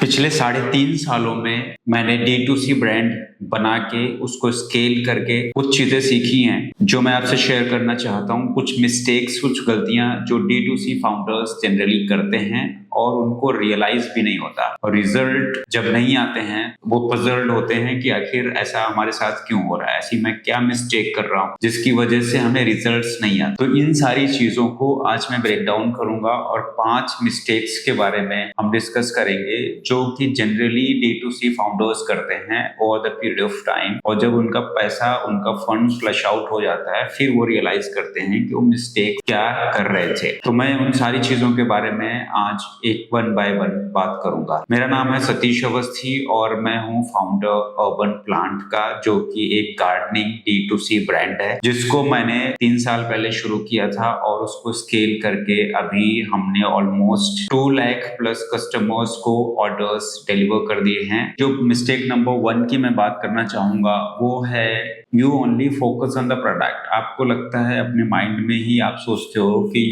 पिछले 3.5 सालों में मैंने D2C ब्रांड बना के उसको स्केल करके कुछ चीजें सीखी हैं जो मैं आपसे शेयर करना चाहता हूँ। कुछ मिस्टेक्स, कुछ गलतियां जो D2C फाउंडर्स जनरली करते हैं और उनको रियलाइज भी नहीं होता, और रिजल्ट जब नहीं आते हैं वो पजल्ड होते हैं कि आखिर ऐसा हमारे साथ क्यों हो रहा है, ऐसी मैं क्या मिस्टेक कर रहा हूँ जिसकी वजह से हमें रिजल्ट्स नहीं आते। तो इन सारी चीजों को आज मैं ब्रेक डाउन करूंगा और 5 मिस्टेक्स के बारे में हम डिस्कस करेंगे जो कि जनरली D2C फाउंडर्स करते हैं over the period of time, और जब उनका पैसा, उनका फंड फ्लश आउट हो जाता है फिर वो रियलाइज करते हैं कि वो मिस्टेक क्या कर रहे थे। तो मैं उन सारी चीजों के बारे में आज एक 1 बाय 1 बात करूंगा। मेरा नाम है सतीश अवस्थी और मैं हूं फाउंडर अर्बन प्लांट का, जो कि एक गार्डनिंग D2C ब्रांड है जिसको मैंने 3 साल पहले शुरू किया था और उसको स्केल करके अभी हमने ऑलमोस्ट 2 लाख प्लस कस्टमर्स को ऑर्डर्स डिलीवर कर दिए हैं। जो मिस्टेक नंबर 1 की मैं बात करना चाहूंगा वो है you only focus on the product. आपको लगता है, अपने माइंड में ही आप सोचते हो कि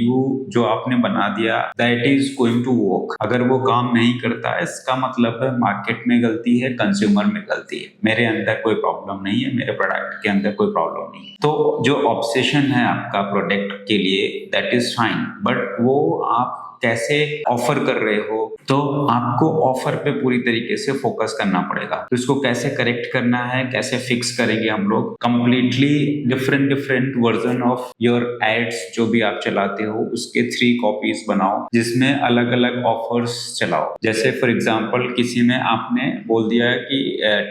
जो आपने बना दिया that is going to work. अगर वो काम नहीं करता है इसका मतलब है मार्केट में गलती है, कंज्यूमर में गलती है, मेरे अंदर कोई प्रॉब्लम नहीं है, मेरे प्रोडक्ट के अंदर कोई प्रॉब्लम नहीं है। तो जो ऑब्सेशन है आपका प्रोडक्ट के लिए दैट इज फाइन, बट वो आप कैसे ऑफर कर रहे हो, तो आपको ऑफर पे पूरी तरीके से फोकस करना पड़ेगा। तो इसको कैसे करेक्ट करना है, कैसे फिक्स करेंगे हम लोग। Completely different version of your ads जो भी आप चलाते हो उसके 3 कॉपीज बनाओ जिसमें अलग अलग ऑफर्स चलाओ। जैसे फॉर एग्जांपल किसी में आपने बोल दिया है कि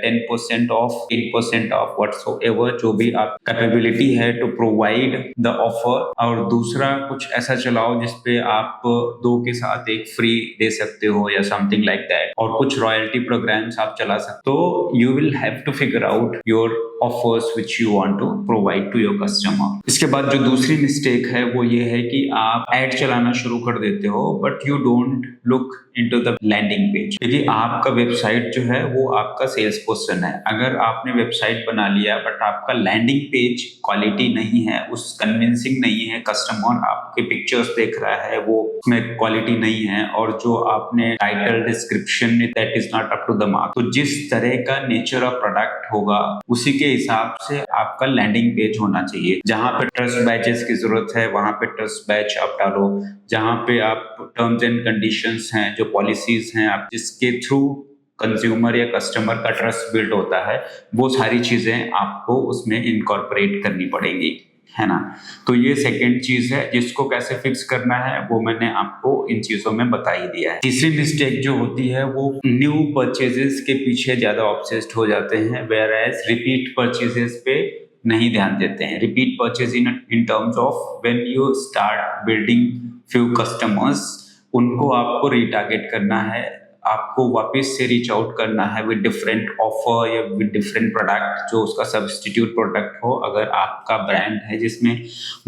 10% ऑफ, 8% ऑफ, व्हाटसोएवर जो भी आप कैपेबिलिटी है टू प्रोवाइड द ऑफर, और दूसरा कुछ ऐसा चलाओ जिसपे आप 2 के साथ 1 फ्री दे सकते हो या समथिंग लाइक दैट, और कुछ रॉयल्टी प्रोग्राम्स आप चला सकते हो। तो you will have to figure out your offers which you want to provide to your customer. इसके बाद जो दूसरी मिस्टेक है वो ये है कि आप एड चलाना शुरू कर देते हो but you don't look into the landing page, क्योंकि आपका वेबसाइट जो है वो आपका सेल्स पर्सन है। अगर आपने वेबसाइट बना लिया बट आपका लैंडिंग पेज क्वालिटी नहीं है, उस कन्विंसिंग नहीं है, कस्टमर आपके पिक्चर्स देख रहा है वो उसमें क्वालिटी नहीं है, और जो आपने title, description that is not up to the mark. तो जिस तरह का नेचर ऑफ प्रोडक्ट होगा उसी के हिसाब से आपका लैंडिंग पेज होना चाहिए। जहां पे ट्रस्ट बैचेस की जरूरत है वहां पे ट्रस्ट बैच आप डालो, जहां पे आप टर्म्स एंड कंडीशंस हैं, जो पॉलिसीज हैं, आप जिसके थ्रू कंज्यूमर या कस्टमर का ट्रस्ट बिल्ड होता है, वो सारी चीजें आपको उसमें इनकॉर्पोरेट करनी पड़ेंगी, है ना। तो ये सेकंड चीज है जिसको कैसे फिक्स करना है वो मैंने आपको इन चीजों में बता ही दिया है। तीसरी मिस्टेक जो होती है वो न्यू परचेजेस के पीछे ज्यादा ऑब्सेस्ड हो जाते हैं, वेयर एज रिपीट परचेजेस पे नहीं ध्यान देते हैं। Repeat purchase in terms of when you start building few customers, उनको आपको रिटारगेट करना है, आपको वापस से रीच आउट करना है विद डिफरेंट ऑफर या विद डिफरेंट प्रोडक्ट जो उसका सब्स्टिट्यूट प्रोडक्ट हो। अगर आपका ब्रांड है जिसमें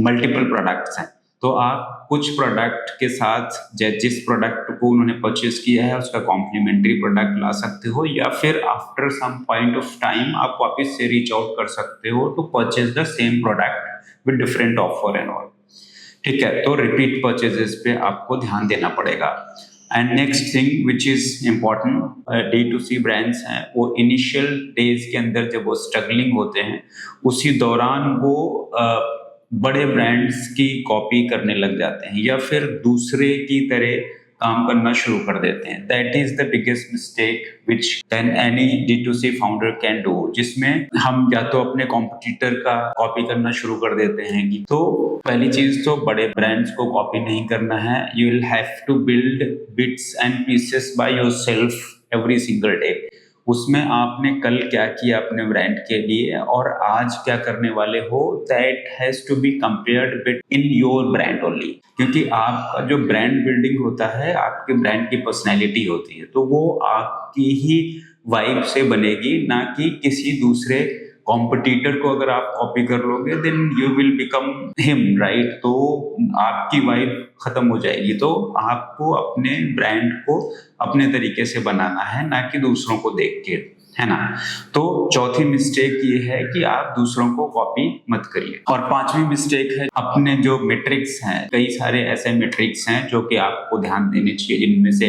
मल्टीपल प्रोडक्ट्स हैं तो आप कुछ प्रोडक्ट के साथ जिस प्रोडक्ट को उन्होंने परचेज किया है उसका कॉम्प्लीमेंट्री प्रोडक्ट ला सकते हो, या फिर after some point of time आप वापस से रीच आउट कर सकते हो to purchase the same product with different offer and all. ठीक है, तो रिपीट परचेजेस पे आपको ध्यान देना पड़ेगा। And next thing which is important, D2C brands हैं वो इनिशियल डेज के अंदर जब वो स्ट्रगलिंग होते हैं उसी दौरान वो बड़े ब्रांड्स की कॉपी करने लग जाते हैं या फिर दूसरे की तरह काम करना शुरू कर देते हैं। That is the biggest mistake which can any D2C founder can do, जिसमें हम या तो अपने कॉम्पिटिटर का कॉपी करना शुरू कर देते हैं। तो पहली चीज तो बड़े ब्रांड्स को कॉपी नहीं करना है। You will have to build bits and pieces by yourself every single day. उसमें आपने कल क्या किया अपने ब्रांड के लिए और आज क्या करने वाले हो, that has to be compared with in your brand only, क्योंकि आपका जो ब्रांड बिल्डिंग होता है आपके ब्रांड की पर्सनैलिटी होती है, तो वो आपकी ही वाइब से बनेगी, ना कि किसी दूसरे कॉम्पिटिटर को अगर आप कॉपी कर लोगे then you will become him, right. तो आपकी वाइब खत्म हो जाएगी। तो आपको अपने ब्रांड को अपने तरीके से बनाना है, ना कि दूसरों को देख के, है ना। तो चौथी मिस्टेक ये है कि आप दूसरों को कॉपी मत करिए। और पांचवी मिस्टेक है अपने जो मेट्रिक्स हैं, कई सारे ऐसे मेट्रिक्स हैं जो कि आपको ध्यान देने चाहिए। इनमें से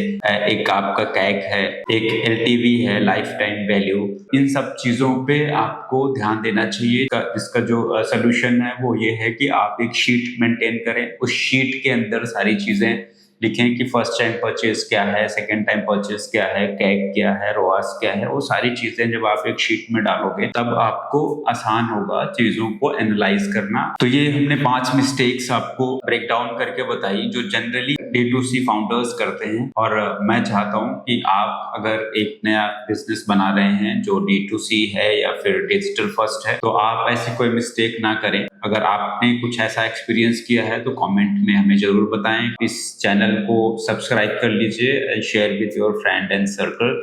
एक आपका कैक है, एक एलटीवी है, लाइफ टाइम वैल्यू। इन सब चीजों पे आपको ध्यान देना चाहिए। इसका जो सोल्यूशन है वो ये है कि आप एक शीट मेंटेन करें। उस शीट के अंदर सारी चीजें लिखें कि फर्स्ट टाइम परचेज क्या है, सेकंड टाइम परचेज क्या है, कैक क्या है, रोआस क्या है। वो सारी चीजें जब आप एक शीट में डालोगे तब आपको आसान होगा चीजों को एनालाइज करना। तो ये हमने 5 मिस्टेक्स आपको ब्रेक डाउन करके बताई जो जनरली D2C फाउंडर्स करते हैं। और मैं चाहता हूं कि आप अगर एक नया बिजनेस बना रहे हैं जो D2C है या फिर डिजिटल फर्स्ट है, तो आप ऐसी कोई मिस्टेक ना करें। अगर आपने कुछ ऐसा एक्सपीरियंस किया है तो कमेंट में हमें जरूर बताएं। इस चैनल को सब्सक्राइब कर लीजिए and share with your friend and circle.